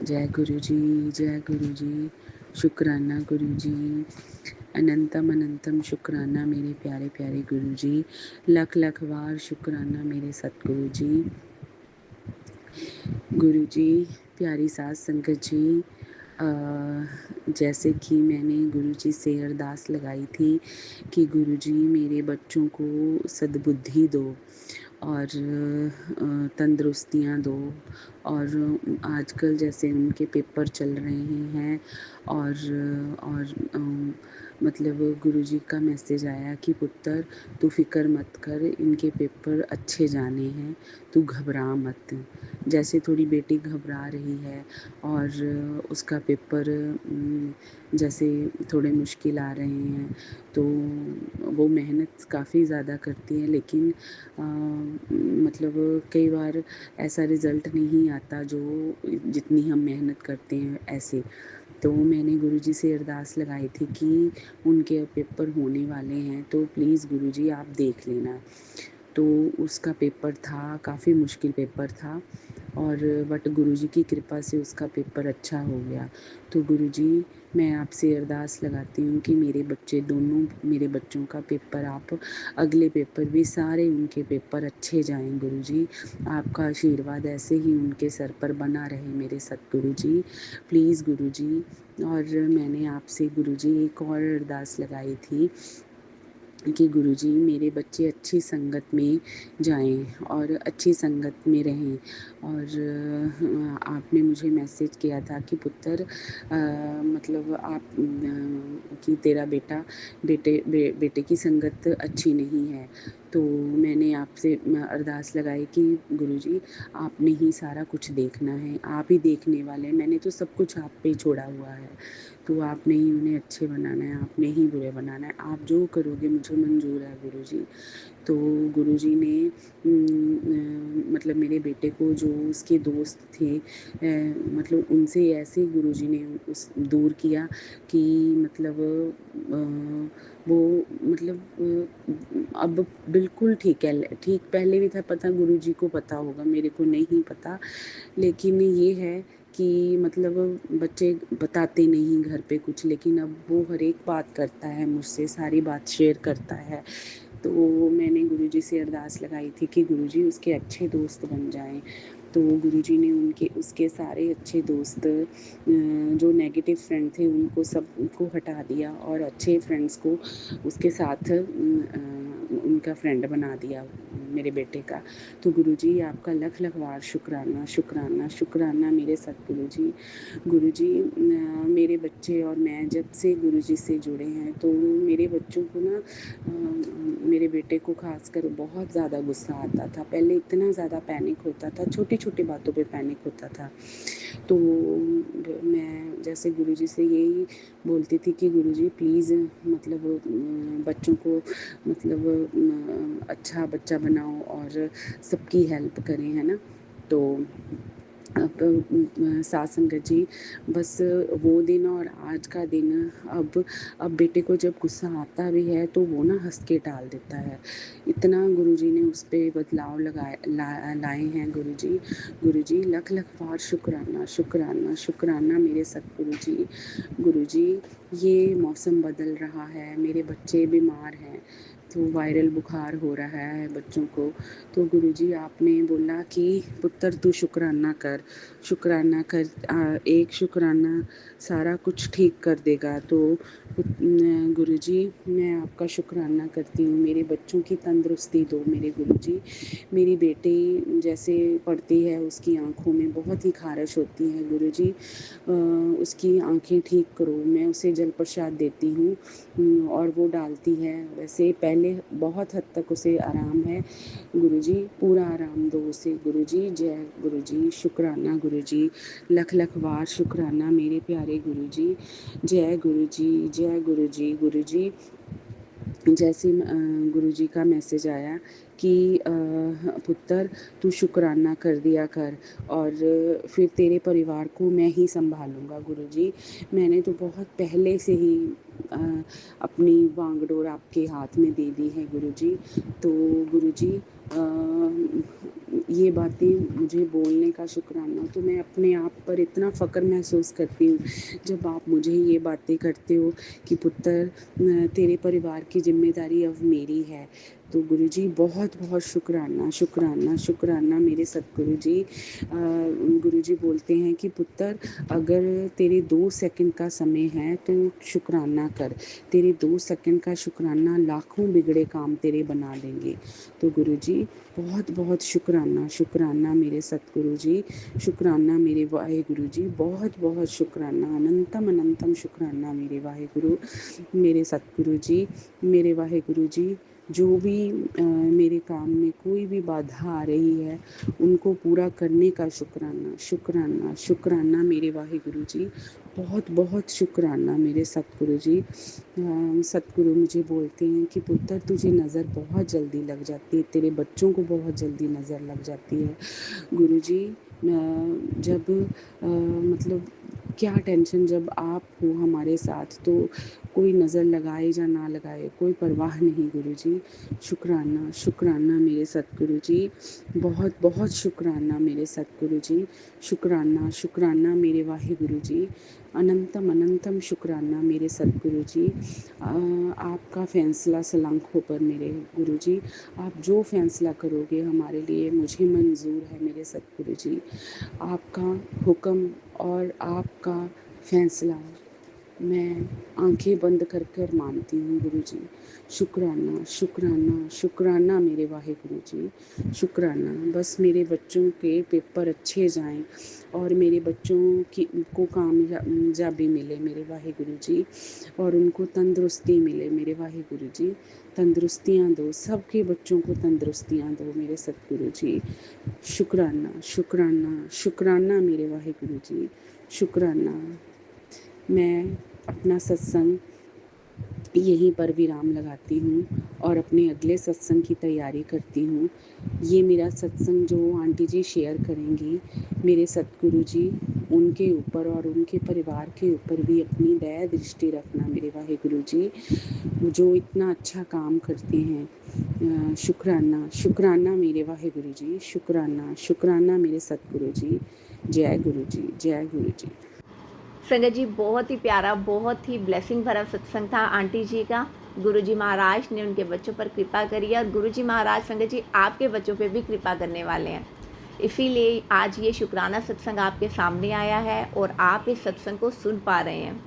जय गुरु जी, जय गुरु जी। शुक्राना गुरु जी, अनंतम अनंतम शुक्राना मेरे प्यारे प्यारे गुरु जी। लख लख बार शुक्राना मेरे सतगुरु जी। गुरु जी, प्यारी साध संगत जी, जैसे कि मैंने गुरु जी से अरदास लगाई थी कि गुरु जी मेरे बच्चों को सद्बुद्धि दो और तंदुरुस्तियाँ दो। और आजकल जैसे उनके पेपर चल रहे हैं और मतलब गुरु जी का मैसेज आया कि पुत्र तू फ़िक्र मत कर, इनके पेपर अच्छे जाने हैं, तू घबरा मत। जैसे थोड़ी बेटी घबरा रही है और उसका पेपर जैसे थोड़े मुश्किल आ रहे हैं, तो वो मेहनत काफ़ी ज़्यादा करती है, लेकिन मतलब कई बार ऐसा रिज़ल्ट नहीं आता जो जितनी हम मेहनत करते हैं ऐसे। तो मैंने गुरुजी से अरदास लगाई थी कि उनके पेपर होने वाले हैं, तो प्लीज़ गुरुजी आप देख लेना। तो उसका पेपर था, काफ़ी मुश्किल पेपर था और बट गुरुजी की कृपा से उसका पेपर अच्छा हो गया। तो गुरुजी मैं आपसे अरदास लगाती हूँ कि मेरे बच्चे दोनों मेरे बच्चों का पेपर आप अगले पेपर भी सारे उनके पेपर अच्छे जाएँ गुरुजी। आपका आशीर्वाद ऐसे ही उनके सर पर बना रहे मेरे सतगुरु जी। प्लीज़ गुरुजी। और मैंने आपसे गुरुजी एक और अरदास लगाई थी कि गुरुजी मेरे बच्चे अच्छी संगत में जाएं और अच्छी संगत में रहें। और आपने मुझे मैसेज किया था कि पुत्र मतलब आप कि तेरा बेटे की संगत अच्छी नहीं है। तो मैंने आपसे अरदास लगाई कि गुरुजी आपने ही सारा कुछ देखना है, आप ही देखने वाले हैं, मैंने तो सब कुछ आप पे ही छोड़ा हुआ है। तो आपने ही उन्हें अच्छे बनाना है, आपने ही बुरे बनाना है, आप जो करोगे मुझे मंजूर है गुरुजी। तो गुरुजी ने मतलब मेरे बेटे को जो उसके दोस्त थे मतलब उनसे ऐसे गुरुजी ने उस दूर किया कि मतलब वो मतलब अब बिल्कुल ठीक है। ठीक पहले भी था, पता गुरुजी को पता होगा, मेरे को नहीं पता। लेकिन ये है कि मतलब बच्चे बताते नहीं घर पे कुछ, लेकिन अब वो हर एक बात करता है मुझसे, सारी बात शेयर करता है। तो मैंने गुरुजी से अरदास लगाई थी कि गुरुजी उसके अच्छे दोस्त बन जाएं। तो गुरुजी ने उसके सारे अच्छे दोस्त जो नेगेटिव फ्रेंड थे उनको सबको हटा दिया और अच्छे फ्रेंड्स को उसके साथ उनका फ्रेंड बना दिया मेरे बेटे का। तो गुरुजी आपका लख लख बार शुक्राना शुक्राना शुक्राना मेरे सतगुरु जी। गुरुजी मेरे बच्चे और मैं जब से गुरुजी से जुड़े हैं तो मेरे बच्चों को ना मेरे बेटे को खासकर बहुत ज़्यादा गुस्सा आता था। पहले इतना ज़्यादा पैनिक होता था, छोटी छोटी बातों पे पैनिक होता था। तो मैं जैसे गुरुजी से यही बोलती थी कि गुरुजी प्लीज़ मतलब बच्चों को मतलब अच्छा बच्चा बनाओ और सबकी हेल्प करें, है ना। तो अब साथ संगत जी, बस वो दिन और आज का दिन अब बेटे को जब गुस्सा आता भी है तो वो ना हंस के टाल देता है। इतना गुरुजी ने उस पर बदलाव लाए हैं गुरुजी। गुरुजी लख लख बार शुक्राना शुक्राना शुक्राना मेरे सतगुरु जी। गुरुजी ये मौसम बदल रहा है, मेरे बच्चे बीमार हैं, तो वायरल बुखार हो रहा है बच्चों को। तो गुरुजी आपने बोला कि पुत्र तू शुक्राना कर, शुक्राना कर, एक शुक्राना सारा कुछ ठीक कर देगा। तो गुरुजी मैं आपका शुक्राना करती हूँ, मेरे बच्चों की तंदुरुस्ती दो मेरे गुरुजी। मेरी बेटी जैसे पढ़ती है उसकी आँखों में बहुत ही ख़ारिश होती है गुरुजी, उसकी आँखें ठीक करो। मैं उसे जल प्रसाद देती हूँ और वो डालती है। वैसे पहले बहुत हद तक उसे आराम है गुरुजी, पूरा आराम दो उसे गुरुजी। जय गुरुजी, शुक्राना गुरुजी, लख लख बार शुक्राना मेरे प्यारे गुरुजी। जय गुरुजी, जय गुरुजी। गुरुजी जैसे गुरुजी का मैसेज आया कि पुत्र तू शुक्राना कर दिया कर और फिर तेरे परिवार को मैं ही संभालूंगा गुरुजी। मैंने तो बहुत पहले से ही अपनी बांगडोर आपके हाथ में दे दी है गुरुजी। तो गुरुजी ये बातें मुझे बोलने का शुक्राना, तो मैं अपने आप पर इतना फ़क्र महसूस करती हूँ जब आप मुझे ये बातें करते हो कि पुत्र तेरे परिवार की ज़िम्मेदारी अब मेरी है। तो गुरुजी बहुत बहुत शुक्राना, शुक्राना, शुक्राना मेरे सतगुरु जी। गुरुजी बोलते हैं कि पुत्र अगर तेरे 2 सेकंड का समय है तो शुक्राना कर। तेरे 2 सेकंड का शुक्राना लाखों बिगड़े काम तेरे बना देंगे। तो गुरुजी बहुत बहुत शुक्राना, शुक्राना मेरे सतगुरु जी, शुक्राना मेरे वाहेगुरु जी, बहुत बहुत शुक्राना, अनंतम अनंतम शुक्राना मेरे वाहेगुरु, मेरे सतगुरु जी, मेरे वाहेगुरु जी। जो भी मेरे काम में कोई भी बाधा आ रही है उनको पूरा करने का शुक्राना, शुक्राना, शुक्राना मेरे वाहेगुरु जी, बहुत बहुत शुक्राना मेरे सतगुरु जी। सतगुरु मुझे बोलते हैं कि पुत्र तुझे नज़र बहुत जल्दी लग जाती है, तेरे बच्चों को बहुत जल्दी नज़र लग जाती है। गुरुजी जब मतलब क्या टेंशन, जब आप हो हमारे साथ तो कोई नज़र लगाए या ना लगाए कोई परवाह नहीं गुरुजी। शुक्राना, शुक्राना मेरे सतगुरु जी, बहुत बहुत शुक्राना मेरे सतगुरु जी, शुक्राना, शुक्राना मेरे वाहेगुरु जी, अनंतम अनंतम शुक्राना मेरे सतगुरु जी। आपका फ़ैसला सलामत हो पर मेरे गुरु जी, आप जो फ़ैसला करोगे हमारे लिए मुझे मंज़ूर है मेरे सतगुरु जी। आपका हुक्म और आपका फ़ैसला मैं आंखें बंद कर कर मानती हूँ गुरुजी। शुक्राना, शुक्राना, शुक्राना मेरे वाहेगुरु जी, शुक्राना। बस मेरे बच्चों के पेपर अच्छे जाएं और मेरे बच्चों की को कामयाबी मिले मेरे वाहेगुरु जी, और उनको तंदुरुस्ती मिले मेरे वाहेगुरु जी। तंदुरुस्तियाँ दो, सबके बच्चों को तंदुरुस्तियाँ दो मेरे सतगुरु जी। शुक्राना, शुक्राना, शुक्राना मेरे वाहेगुरु जी, शुक्राना। मैं अपना सत्संग यहीं पर विराम लगाती हूँ और अपने अगले सत्संग की तैयारी करती हूँ। ये मेरा सत्संग जो आंटी जी शेयर करेंगी, मेरे सतगुरु जी उनके ऊपर और उनके परिवार के ऊपर भी अपनी दया दृष्टि रखना मेरे वाहेगुरु जी, जो इतना अच्छा काम करते हैं। शुक्राना, शुक्राना मेरे वाहेगुरु जी, शुक्राना, शुक्राना मेरे सतगुरु जी। जय गुरु जी, जय गुरु जी। संगत जी बहुत ही प्यारा, बहुत ही ब्लेसिंग भरा सत्संग था आंटी जी का। गुरुजी महाराज ने उनके बच्चों पर कृपा करी है और गुरुजी महाराज संगत जी आपके बच्चों पे भी कृपा करने वाले हैं। इसीलिए आज ये शुक्राना सत्संग आपके सामने आया है और आप इस सत्संग को सुन पा रहे हैं।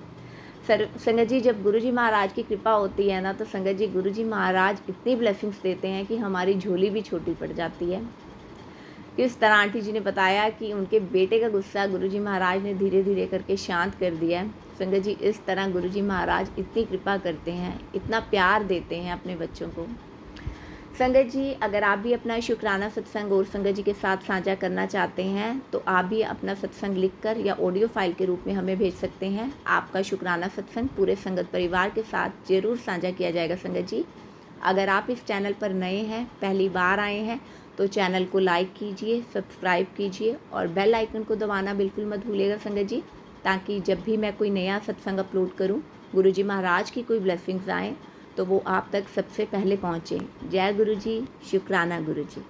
संगत जी जब गुरुजी महाराज की कृपा होती है ना, तो संगत जी गुरुजी महाराज इतनी ब्लेसिंग्स देते हैं कि हमारी झोली भी छोटी पड़ जाती है। किस तरह आंटी जी ने बताया कि उनके बेटे का गुस्सा गुरुजी महाराज ने धीरे धीरे करके शांत कर दिया है। संगत जी इस तरह गुरुजी महाराज इतनी कृपा करते हैं, इतना प्यार देते हैं अपने बच्चों को। संगत जी अगर आप भी अपना शुक्राना सत्संग और संगत जी के साथ साझा करना चाहते हैं तो आप भी अपना सत्संग लिखकर या ऑडियो फाइल के रूप में हमें भेज सकते हैं। आपका शुक्राना सत्संग पूरे संगत परिवार के साथ ज़रूर साझा किया जाएगा। संगत जी अगर आप इस चैनल पर नए हैं, पहली बार आए हैं, तो चैनल को लाइक कीजिए, सब्सक्राइब कीजिए और बेल आइकन को दबाना बिल्कुल मत भूलिएगा संगत जी, ताकि जब भी मैं कोई नया सत्संग अपलोड करूं, गुरुजी महाराज की कोई ब्लेसिंग्स आएँ तो वो आप तक सबसे पहले पहुँचे। जय गुरु जी, शुक्राना गुरु जी।